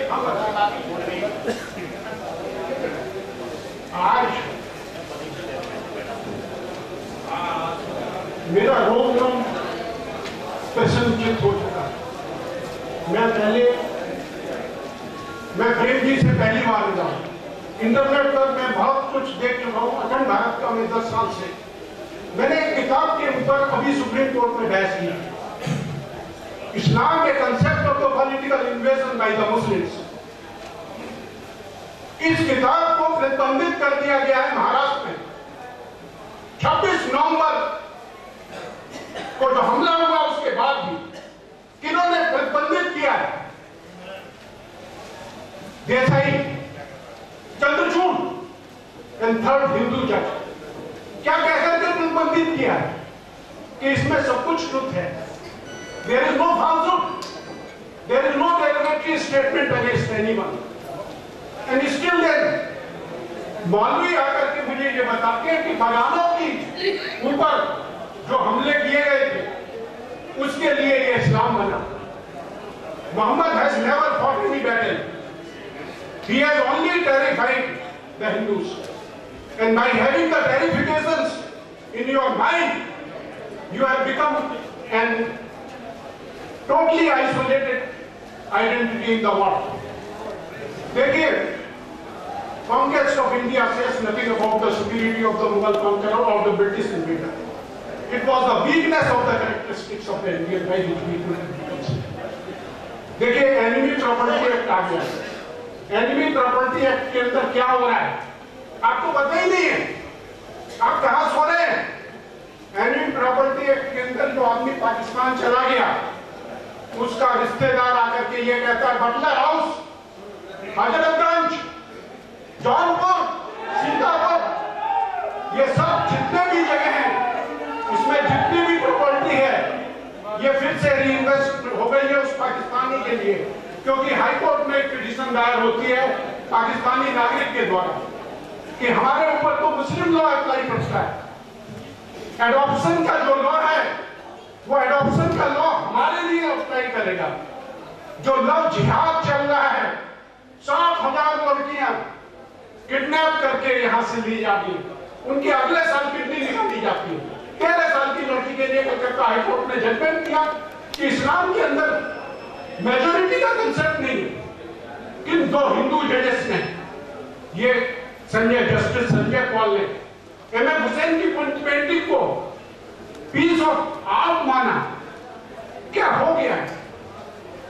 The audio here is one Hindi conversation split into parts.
आज मेरा रोम रोम प्रसन्नचित्त हो चुका। मैं प्रेम जी से पहली बार मिला हूं। इंटरनेट पर मैं बहुत कुछ देख चुका हूं। अखंड भारत का मैं 10 साल से मैंने एक किताब के ऊपर अभी सुप्रीम कोर्ट में बहस की, इस्लाम के concept of the political invasion by the Muslims. इस किताब को प्रतिबंधित कर दिया गया है महाराष्ट्र में। 26 नवंबर को जो हमला हुआ उसके बाद भी किन्होंने प्रतिबंधित किया है? देसाई, चंद्रचूड़ एंड थर्ड हिंदू जज। क्या कहकर के प्रतिबंधित किया है कि इसमें सब कुछ ट्रुथ है, there is no falsehood, there is no derogatory statement against anyone, and still then मौलवी आकर के मुझे ये बताते हैं कि बगानों की ऊपर जो हमले किए गए थे उसके लिए ये इस्लाम बना। Muhammad has never fought any battle. He has only terrified the Hindus. And by having the terrifications in your mind, you have become an totally isolated identity in the world. देखिए, conquest of India says nothing about the superiority of the Mughal conqueror or the British invader. It was the weakness of the characteristics of the Indian by which we could. देखिए, एनिमी प्रॉपर्टी एक्ट आ गया। एनिमी प्रॉपर्टी एक्ट के अंदर क्या हो रहा है आपको पता ही नहीं है, आप कहां सो रहे हैं। एनिमी प्रॉपर्टी एक्ट के अंदर जो आदमी पाकिस्तान चला गया उसका रिश्तेदार आकर के ये कहता है बटलर हाउस, हजरतगंज, जौनपुर, सीतापुर, ये सब जितने भी जगह हैं इसमें जितनी भी प्रॉपर्टी है ये फिर से रीइन्वेस्ट हो गई है उस पाकिस्तानी के लिए, क्योंकि हाईकोर्ट में एक पिटीशन दायर होती है पाकिस्तानी नागरिक के द्वारा कि हमारे ऊपर तो मुस्लिम लॉ अप्लाई करता है। एडॉप्शन का जो लॉ है वो एडॉप्शन का लॉ हमारे लिए अप्लाई करेगा। जो लव जिहाद चल रहा है, 60,000 लड़कियां किडनैप करके यहां से ली जाती है, उनकी अगले साल किडनी निकाली जाती है। 13 साल की लड़की के लिए कलकत्ता हाईकोर्ट ने जजमेंट किया कि इस्लाम के अंदर मेजोरिटी का कंसेप्ट नहीं है। किन दो हिंदू जजेस ने, ये जस्टिस संजय कौल ने एमएफ हुसैन की पेंटिंग को पीस ऑफ आर्ट माना। क्या हो गया है?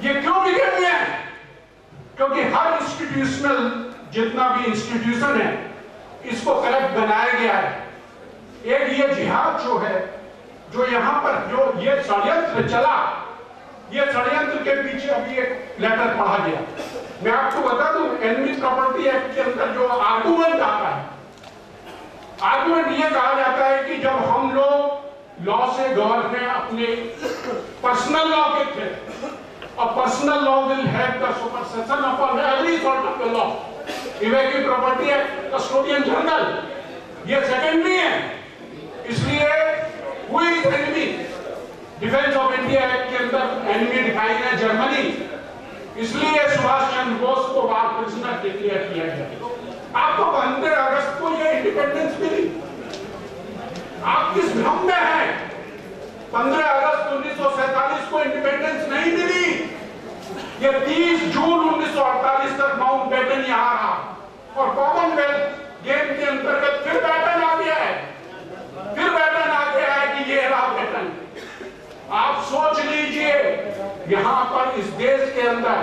ये क्यों बिगड़ गया है? क्योंकि हर इंस्टीट्यूशनल जितना भी इंस्टीट्यूशन है इसको करप्ट बनाया गया है। एक ये जिहाद जो है, जो यहाँ पर जो ये षड्यंत्र चला, ये षड्यंत्र के पीछे अभी एक लेटर पढ़ा गया। मैं आपको बता दूं, एनिमी प्रॉपर्टी एक्ट के अंदर जो आर्गुमेंट आता है, आर्गुमेंट ये कहा जाता है कि जब हम लोग लॉ से गवर्न हैं अपने पर्सनल लॉ के थे, और personal law will have the supersession upon every sort of the law. Evacuee property act, custodian general, ये सेकेंडरी है। इसलिए हुई enemy defence of India act के अंदर एनिमी डिफाइन है जर्मनी, इसलिए सुभाष चंद्र बोस को वार प्रिजनर डिक्लेयर किया गया। आपको 15 अगस्त को ये इंडिपेंडेंस मिली, आप किस भ्रम में हैं? 15 अगस्त 1947 को इंडिपेंडेंस नहीं मिली, ये 30 जून 1948 तक माउंट बैटन यहां रहा, और कॉमनवेल्थ गेम के अंतर्गत फिर बैटन आ गया है, फिर बैटन आ गया है कि ये रहा बैटन। आप सोच लीजिए, यहां पर इस देश के अंदर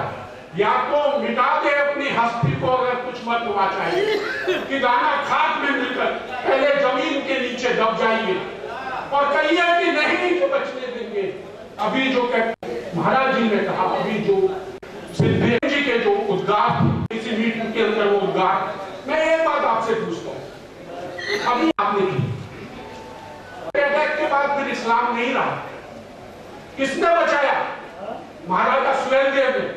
या तो मिटा दे अपनी हस्ती को अगर कुछ मत हुआ चाहिए कि दाना खाद में मिलकर पहले जमीन के नीचे दब जाइए, और कहिए कि नहीं जो बचने देंगे। अभी जो महाराज जी ने कहा, अभी जो सिद्धेश जी के जो उद्गार इसी मीटिंग के अंदर वो उद्गार, मैं एक बात आपसे पूछता हूं, अभी आपने की अटैक के बाद फिर इस्लाम नहीं रहा, किसने बचाया? महाराजा सुहेलदेव ने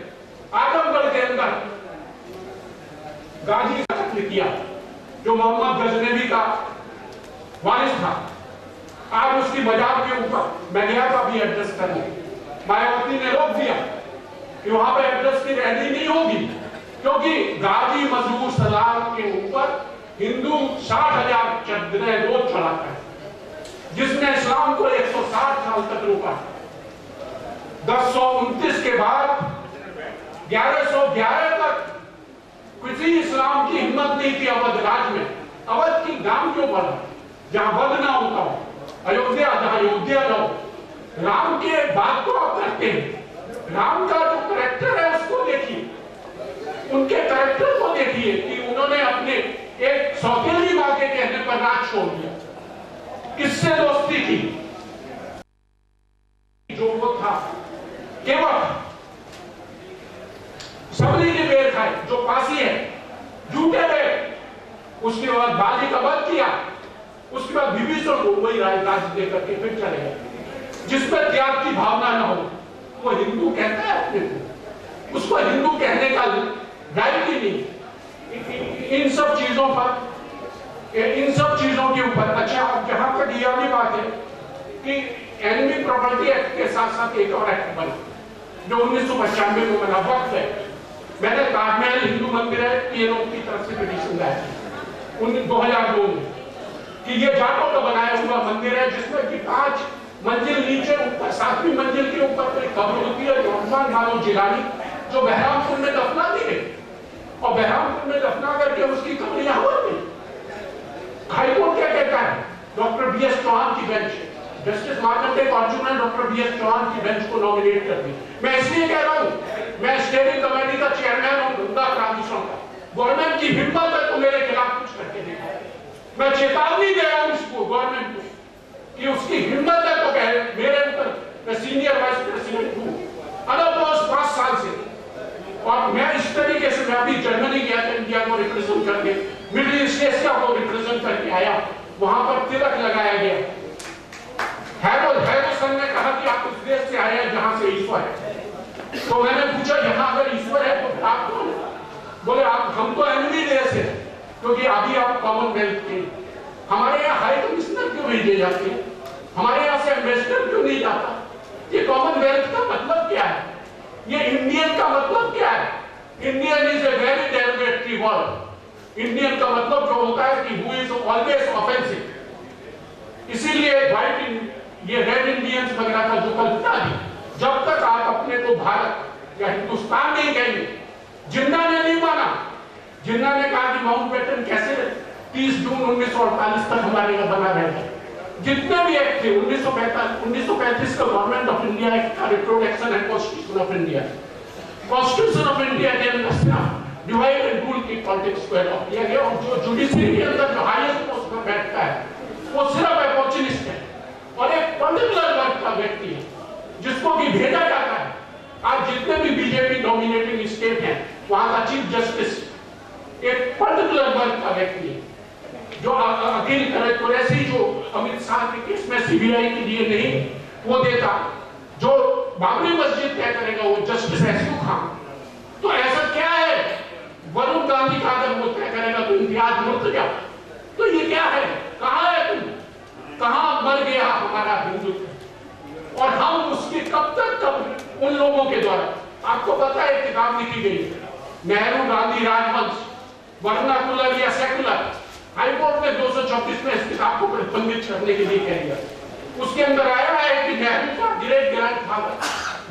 आजमगढ़ के अंदर गाजी का कत्ल किया, जो मोहम्मद गजनवी का वारिस था। आज उसकी मजार के ऊपर मैं गया था अभी एड्रेस करने, मायावती ने रोक दिया कि वहां पे एड्रेस की रैली नहीं होगी, क्योंकि गाजी मजदूर सलाम के ऊपर हिंदू 60,000 चदरें रोज चढ़ाता है, जिसने इस्लाम को 160 साल तक रोका। 1029 के बाद 1111 तक किसी इस्लाम की हिम्मत नहीं थी अवध राज में। अवध की नाम क्यों पड़ा? जहां वध ना होता हो, अयोध्या, जहां अयोध्या ना हो। राम के बात को आप करते हैं, राम का जो कैरेक्टर है उसको देखिए, उनके कैरेक्टर को देखिए कि उन्होंने अपने एक सौतेली मां के कहने पर राज छोड़ दिया। किससे दोस्ती की? जो वो था केवल सबरी के बेर खाए, जो पासी है, झूठे बेर। उसके बाद बाली का वध किया, उसके बाद विभीषण को वही राज देकर के फिर चले गए। जिसमें त्याग की भावना ना हो वो हिंदू कहता है अपने को, उसको हिंदू कहने का राइट ही नहीं। इन सब चीजों पर, इन सब चीजों के ऊपर, अच्छा अब जहां तक ये वाली बात है कि एनिमी प्रॉपर्टी एक्ट के साथ साथ एक और एक्ट बना जो 1995 में बना, वक्त है। मैंने ताजमहल हिंदू मंदिर है ये लोग की तरफ से पिटीशन लाया 2002 में कि ये जाटों का बनाया हुआ मंदिर है, जिसमें कि 5 मंजिल नीचे ऊपर 7वीं मंजिल के ऊपर कोई कब्र होती है जो हनुमान मानो जिलानी, जो बहरामपुर में दफना दी गई और बहरामपुर में दफना करके उसकी कब्र यहां होती। हाईकोर्ट क्या कहता है? डॉक्टर BS चौहान की बेंच, जस्टिस मार्कंडेय अर्जुन ने डॉक्टर BS चौहान की बेंच को नॉमिनेट कर दी। मैं इसलिए कह रहा हूं, मैं स्टेयरिंग कमेटी का चेयरमैन हूं गंगा ट्रांजिशन का। गवर्नमेंट की हिम्मत है तो मेरे खिलाफ कुछ करके देखा। मैं चेतावनी दे रहा हूं इसको, गवर्नमेंट को, कि उसकी हिम्मत है तो मेरे ऊपर, मैं सीनियर वाइस प्रेसिडेंट हूं अनअपोज्ड 5 साल से, और मैं इस तरीके से, मैं अभी जर्मनी गया था इंडिया को रिप्रेजेंट करके, मिडिल ईस्ट एशिया को रिप्रेजेंट करके आया, वहां पर तिलक लगाया गया। हैरोसन ने कहा कि आप उस देश से आए हैं जहां से ईश्वर है। तो मैंने पूछा यहां अगर ईश्वर है तो आप कौन है? बोले आप, हम तो एनिमी देश है, क्योंकि अभी आप कॉमनवेल्थ के, हमारे यहाँ हाई कमिश्नर क्यों भेजे जाते हैं, हमारे यहाँ से एम्बेसडर क्यों नहीं जाता? ये कॉमनवेल्थ का मतलब क्या है? ये इंडियन का मतलब क्या है? Indian is a very derogatory word. Indian का मतलब जो होता है कि हु इज ऑलवेज ऑफेंसिव। इसीलिए व्हाइट, ये रेड इंडियंस वगैरह का जो कल्पना थी, जब तक आप अपने को भारत या हिंदुस्तान नहीं कहेंगे, जिन्ना ने नहीं माना। जिन्ना ने कहा कि माउंटबेटन कैसे 30 जून 1948 तक हमारे यहाँ बना रहेगा। जितने भी एक्ट थे 1935 का गवर्नमेंट ऑफ इंडिया एक्ट का reproduction and constitution of India, constitution of India के अंदर डिवाइड एंड रूल की पॉलिटिक्स को अडॉप्ट किया गया। और जो जुडिशरी के अंदर जो हाईएस्ट पोस्ट पर बैठता है वो सिर्फ अपॉर्चुनिस्ट है और एक पर्टिकुलर वर्ग का व्यक्ति है जिसको कि भेजा जाता है। आज जितने भी बीजेपी डोमिनेटिंग स्टेट हैं वहां का चीफ जस्टिस एक पर्टिकुलर वर्ग का व्यक्ति है जो अपील करे तो ऐसे ही जो अमित शाह के केस में सीबीआई के लिए नहीं वो देता, जो बाबरी मस्जिद तय करेगा वो जस्टिस एसयू खान। तो ऐसा क्या है? वरुण गांधी का अगर वो तय करेगा तो इम्तियाज मुर्तजा। तो ये क्या है? कहां है तुम? कहां मर गया हमारा हिंदुत्व? और हम उसकी कब उन लोगों के द्वारा, आपको पता है किताब लिखी गई नेहरू गांधी राजवंश, वर्नाकुलर या सेकुलर, हाईकोर्ट ने 224 में इस किताब को प्रतिबंधित करने के लिए कह दिया। उसके अंदर आया है कि नेहरू का ग्रेट ग्रैंडफादर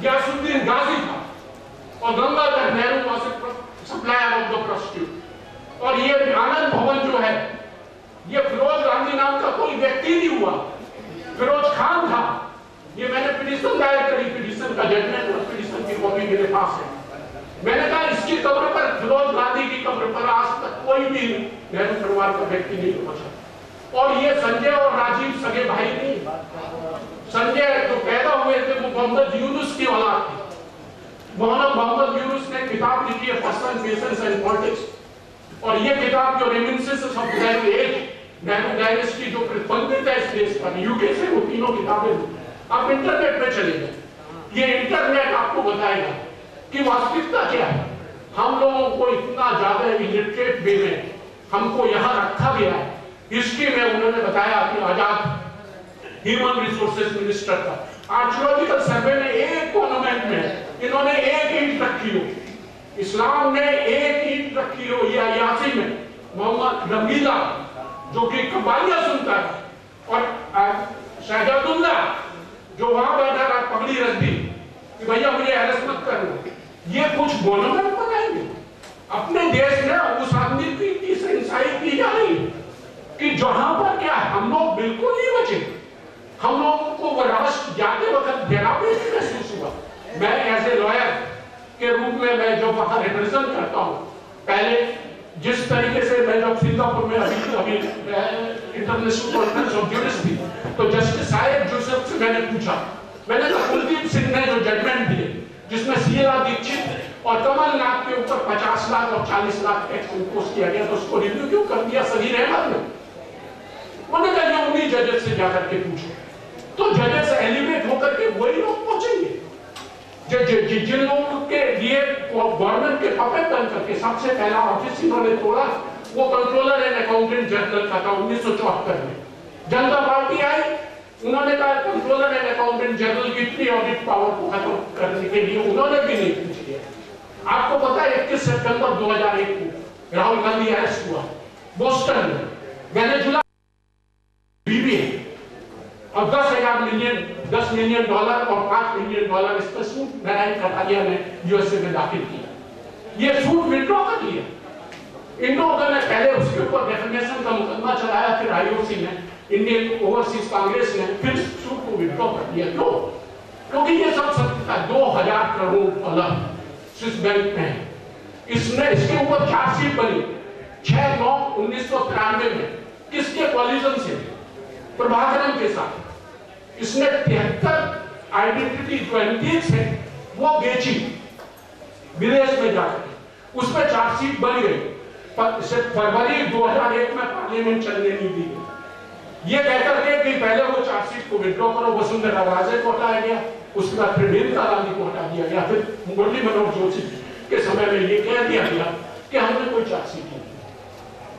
गयासुद्दीन गाजी था और Gangadhar Nehru was supplier of the prostitute. और ये आनंद भवन जो है ये फिरोज गांधी नाम का कोई व्यक्ति नहीं हुआ, फिरोज खान था। ये मैंने पिटीशन दायर करी, पिटीशन का जजमेंट और पिटीशन की कॉपी मेरे पास है। मैंने कहा इसकी कब्र पर, फिरोज गांधी की कब्र पर आज तक कोई भी नेहरू परिवार का व्यक्ति नहीं पहुंचा। और ये संजय और राजीव सगे भाई नहीं, संजय जो पैदा हुए थे वो मोहम्मद यूनुस की औलाद थी। मोहम्मद यूनुस ने किताब लिखी है पर्सनल पेशेंस एंड पॉलिटिक्स, और ये किताब जो रेमिनिसेंसेस ऑफ नेहरू डायनेस्टी जो प्रतिबंधित है इस देश पर, यूके से वो तीनों किताबें आप इंटरनेट पे चले जाए, ये इंटरनेट आपको बताएगा कि वास्तविकता क्या है। हम लोगों को इतना ज्यादा इलिटरेट वे में हमको यहाँ रखा गया है। हिस्ट्री में उन्होंने बताया कि आजाद ह्यूमन रिसोर्सेज मिनिस्टर था, आर्कियोलॉजिकल सर्वे में एक मॉन्यूमेंट में इन्होंने एक ईंट रखी हो, इस्लाम ने एक की हो या यासी में मोहम्मद रंगीला जो कि कव्वालियां सुनता है, और शहजादुल्ला जो वहां बैठा था पगड़ी रख दी कि भैया मुझे अरेस्ट मत करना, ये कुछ मोनूमेंट बनाएंगे अपने देश में? उस आदमी की सहिंसाई की जा रही है कि जहां पर क्या हम लोग बिल्कुल नहीं बचे। हम लोगों को वो राष्ट्र जाते वक्त डरावनी महसूस हुआ। मैं एज ए लॉयर के रूप में मैं जो वहां रिप्रेजेंट करता हूं, पहले जिस तरीके से मैं जब सिंगापुर में अभी इंटरनेशनल कॉन्फ्रेंस ऑफ जूरिस्ट थी, तो जस्टिस साहेब जोसेफ से मैंने पूछा, मैंने कहा कुलदीप सिंह ने जो जजमेंट दिए जिसमें शीला दीक्षित और कमलनाथ के ऊपर 50 लाख और 40 लाख टैक्स इंपोज किया गया, तो उसको रिव्यू क्यों कर दिया सलीर अहमद ने? उन्होंने कहा उन्हीं जजेस से जाकर के पूछो। तो जजेस एलिवेट होकर के वही लोग पहुंचेंगे जिन लोगों के लिए गवर्नमेंट के पपेट बन करके सबसे पहला ऑफिस इन्होंने तोड़ा, वो कंट्रोलर एंड अकाउंटेंट जनरल का था 1974 में। जनता पार्टी आई, उन्होंने कहा कंट्रोलर एंड अकाउंटेंट जनरल की प्री ऑडिट पावर को खत्म करने के लिए उन्होंने भी नहीं पूछ लिया। आपको पता है 21 सितंबर 2001 को राहुल गांधी अरेस्ट हुआ बोस्टन में, वेनेजुला बीबी है, और $10 मिलियन और $5 मिलियन इस पर सूट नारायण कटारिया ने यूएसए में दाखिल किया। ये सूट विड्रॉ कर लिया इन लोगों ने। पहले उसके ऊपर डेफिनेशन का मुकदमा चलाया, फिर आईओसी ने, इंडियन ओवरसीज कांग्रेस ने फिर सूट को विड्रॉ कर दिया। क्यों? क्योंकि ये सब सत्ता 2000 करोड़ डॉलर स्विस बैंक में है। इसके ऊपर चार्जशीट बनी 6/9/1993 में। किसके कॉलिजन से? प्रभाकरन के साथ। इसने 73 आइडेंटिटी जो एंटीक्स है वो बेची विदेश में जाकर, उस पर चार्जशीट बन गई। फरवरी 2001 में पार्लियामेंट चलने नहीं दी गई। ये कहकर के कि पहले वो चार्जशीट को विड्रॉ करो, वसुंधरा राजे को हटाया गया, उसके बाद फिर मेनका गांधी को हटा दिया गया, फिर मुरली मनोहर जोशी के समय में ये कह दिया गया कि हमने कोई चार्जशीट नहीं की।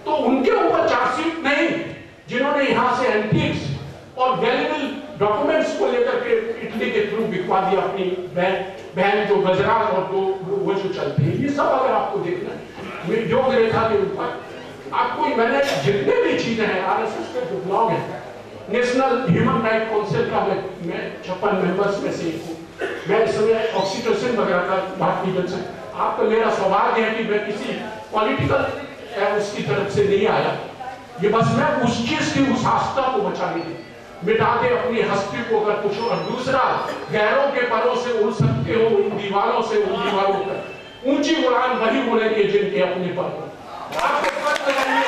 तो उनके ऊपर चार्जशीट नहीं, जिन्होंने यहां से एंटीक्स और वैल्यूएबल डॉक्यूमेंट्स को लेकर के इटली के थ्रू बिकवा दिया अपनी बहन जो गजराज और वो जो चलते हैं। ये सब अगर आपको देखना है योग रेखा के ऊपर आपको, मैंने जितने भी चीजें हैं आरएसएस के जो ब्लॉग है, नेशनल ह्यूमन राइट काउंसिल का मैं 56 मेंबर्स में से एक हूँ। मैं इस समय ऑक्सीटोसिन वगैरह का भारतीय जनसंघ, आपको मेरा सौभाग्य है कि मैं किसी पॉलिटिकल उसकी तरफ से नहीं आया। ये बस मैं उस चीज की उस आस्था को बचाने की, मिटा दे अपनी हस्ती को अगर कुछ, और दूसरा गैरों के परों से उड़ सकते हो उन दीवारों से उन दीवारों पर, ऊंची उड़ान वही उड़ेंगे जिनके अपने पर हो। आपको पता है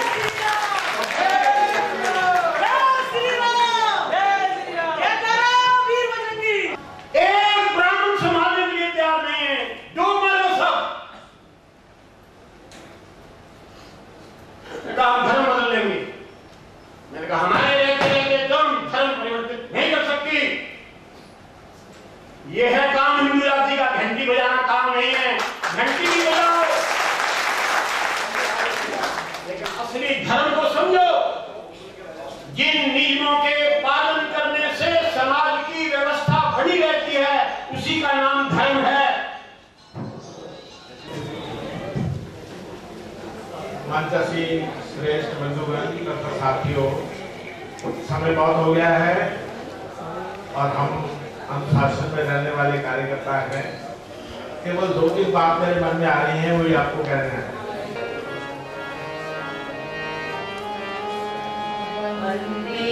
एक ब्राह्मण समाज के लिए तैयार नहीं है, जो मारो सब धर्म बदल लेंगे। मैंने कहा हमारे धर्म परिवर्तित नहीं कर सकती। यह है काम हिंदू जाति का, घंटी बजाना काम नहीं है, घंटी भी बजाओ, लेकिन असली धर्म को समझो। जिन नियमों के पालन करने से समाज की व्यवस्था बनी रहती है, उसी का नाम धर्म है। मंचासी श्रेष्ठ बंधुगण तथा साथियों, समय बहुत हो गया है और हम अनुशासन में रहने वाले कार्यकर्ता हैं। केवल 2-3 बात मेरे मन में आ रही है, वही आपको कहना है। वंदे